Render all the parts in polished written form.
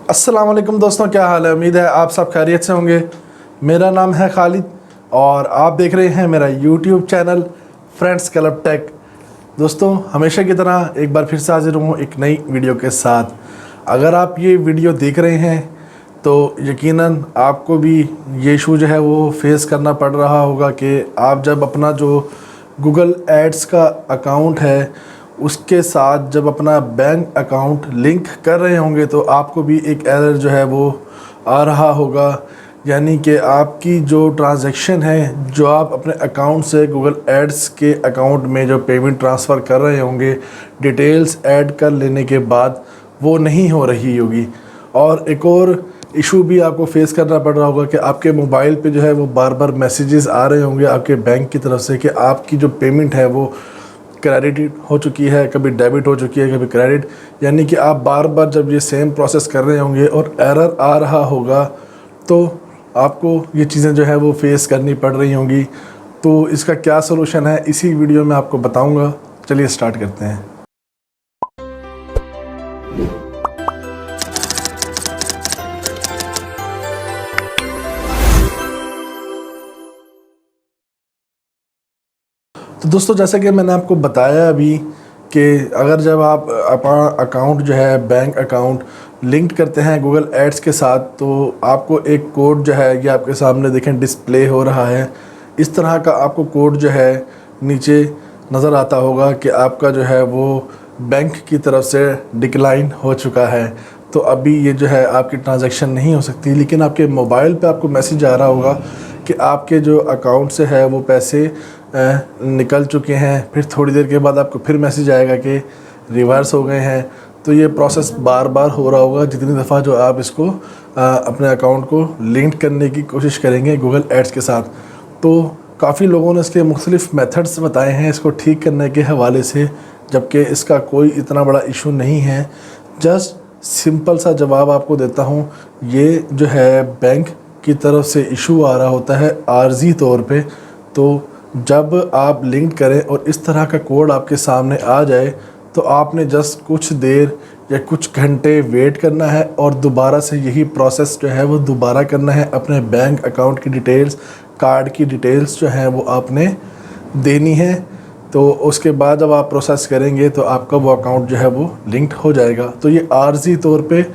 अस्सलाम वालेकुम दोस्तों, क्या हाल है। उम्मीद है आप सब खैरियत से होंगे। मेरा नाम है खालिद और आप देख रहे हैं मेरा YouTube channel Friends Club Tech. दोस्तों, हमेशा की तरह एक बार फिर से हाजिर हूँ एक नई वीडियो के साथ। अगर आप ये वीडियो देख रहे हैं तो यकीनन आपको भी ये इशू जो है वो फेस करना पड़ रहा होगा कि आप जब अपना जो गूगल एड्स का अकाउंट है उसके साथ जब अपना बैंक अकाउंट लिंक कर रहे होंगे तो आपको भी एक एरर जो है वो आ रहा होगा। यानी कि आपकी जो ट्रांजैक्शन है, जो आप अपने अकाउंट से गूगल एड्स के अकाउंट में जो पेमेंट ट्रांसफ़र कर रहे होंगे, डिटेल्स ऐड कर लेने के बाद वो नहीं हो रही होगी। और एक और इशू भी आपको फेस करना पड़ रहा होगा कि आपके मोबाइल पे जो है वो बार बार मैसेजेस आ रहे होंगे आपके बैंक की तरफ से कि आपकी जो पेमेंट है वो क्रेडिट हो चुकी है, कभी डेबिट हो चुकी है, कभी क्रेडिट। यानी कि आप बार बार जब ये सेम प्रोसेस कर रहे होंगे और एरर आ रहा होगा तो आपको ये चीज़ें जो है वो फेस करनी पड़ रही होंगी। तो इसका क्या सलूशन है इसी वीडियो में आपको बताऊंगा। चलिए स्टार्ट करते हैं। तो दोस्तों, जैसे कि मैंने आपको बताया अभी कि अगर जब आप अपना अकाउंट जो है बैंक अकाउंट लिंक करते हैं गूगल एड्स के साथ तो आपको एक कोड जो है ये आपके सामने देखें डिस्प्ले हो रहा है। इस तरह का आपको कोड जो है नीचे नज़र आता होगा कि आपका जो है वो बैंक की तरफ से डिक्लाइन हो चुका है। तो अभी ये जो है आपकी ट्रांजैक्शन नहीं हो सकती, लेकिन आपके मोबाइल पे आपको मैसेज आ रहा होगा कि आपके जो अकाउंट से है वो पैसे निकल चुके हैं। फिर थोड़ी देर के बाद आपको फिर मैसेज आएगा कि रिवर्स हो गए हैं। तो ये प्रोसेस बार बार हो रहा होगा जितनी दफ़ा जो आप इसको अपने अकाउंट को लिंक करने की कोशिश करेंगे गूगल एड्स के साथ। तो काफ़ी लोगों ने इसके मुख्तलिफ़ मेथड्स बताए हैं इसको ठीक करने के हवाले से, जबकि इसका कोई इतना बड़ा इशू नहीं है। जस्ट सिंपल सा जवाब आपको देता हूँ। ये जो है बैंक की तरफ से इशू आ रहा होता है आर्जी तौर पे। तो जब आप लिंक करें और इस तरह का कोड आपके सामने आ जाए तो आपने जस्ट कुछ देर या कुछ घंटे वेट करना है और दोबारा से यही प्रोसेस जो है वो दोबारा करना है। अपने बैंक अकाउंट की डिटेल्स, कार्ड की डिटेल्स जो है वो आपने देनी है। तो उसके बाद जब आप प्रोसेस करेंगे तो आपका वो अकाउंट जो है वो लिंक्ड हो जाएगा। तो ये आर्जी तौर पे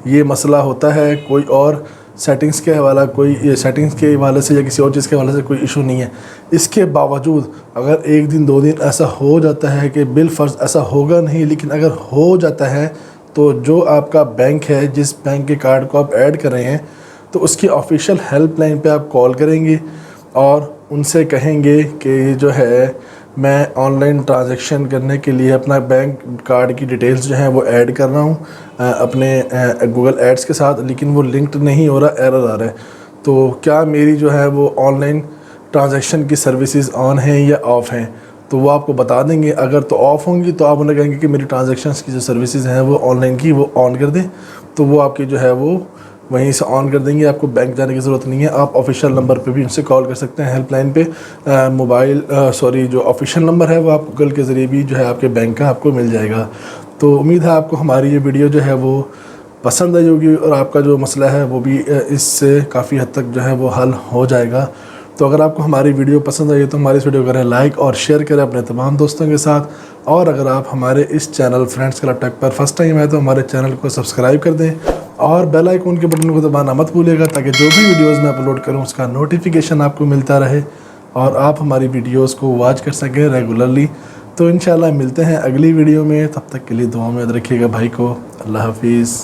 ये मसला होता है, कोई और सेटिंग्स के हवाला कोई सेटिंग्स के हवाले से या किसी और चीज़ के हवाले से कोई इशू नहीं है। इसके बावजूद अगर एक दिन दो दिन ऐसा हो जाता है कि बिलफर्ज ऐसा होगा नहीं, लेकिन अगर हो जाता है तो जो आपका बैंक है, जिस बैंक के कार्ड को आप ऐड कर रहे हैं, तो उसकी ऑफिशियल हेल्पलाइन पे आप कॉल करेंगे और उनसे कहेंगे कि जो है मैं ऑनलाइन ट्रांजैक्शन करने के लिए अपना बैंक कार्ड की डिटेल्स जो हैं वो ऐड कर रहा हूँ अपने गूगल एड्स के साथ, लेकिन वो लिंक्ड नहीं हो रहा, एरर आ रहा है। तो क्या मेरी जो है वो ऑनलाइन ट्रांजैक्शन की सर्विसेज ऑन हैं या ऑफ़ हैं? तो वो आपको बता देंगे। अगर तो ऑफ़ होंगी तो आप उन्हें कहेंगे कि मेरी ट्रांजैक्शंस की जो सर्विसेज हैं वो ऑनलाइन की वो ऑन कर दें, तो वो आपकी जो है वो वहीं से ऑन कर देंगे। आपको बैंक जाने की ज़रूरत नहीं है। आप ऑफिशियल नंबर पे भी उनसे कॉल कर सकते हैं हेल्पलाइन पे। जो ऑफिशियल नंबर है वो आप गूगल के ज़रिए भी जो है आपके बैंक का आपको मिल जाएगा। तो उम्मीद है आपको हमारी ये वीडियो जो है वो पसंद आई होगी और आपका जो मसला है वो भी इससे काफ़ी हद तक जो है वो हल हो जाएगा। तो अगर आपको हमारी वीडियो पसंद आई तो हमारी इस वीडियो को करें लाइक और शेयर करें अपने तमाम दोस्तों के साथ। और अगर आप हमारे इस चैनल फ्रेंड्स क्लब टेक पर फर्स्ट टाइम आए तो हमारे चैनल को सब्सक्राइब कर दें और बेल आइकन के बटन को दबाना मत भूलिएगा, ताकि जो भी वीडियोज़ मैं अपलोड करूँ उसका नोटिफिकेशन आपको मिलता रहे और आप हमारी वीडियोज़ को वॉच कर सकें रेगुलरली। तो इंशाल्लाह मिलते हैं अगली वीडियो में। तब तक के लिए दुआ में याद रखिएगा भाई को। अल्लाह हाफिज़।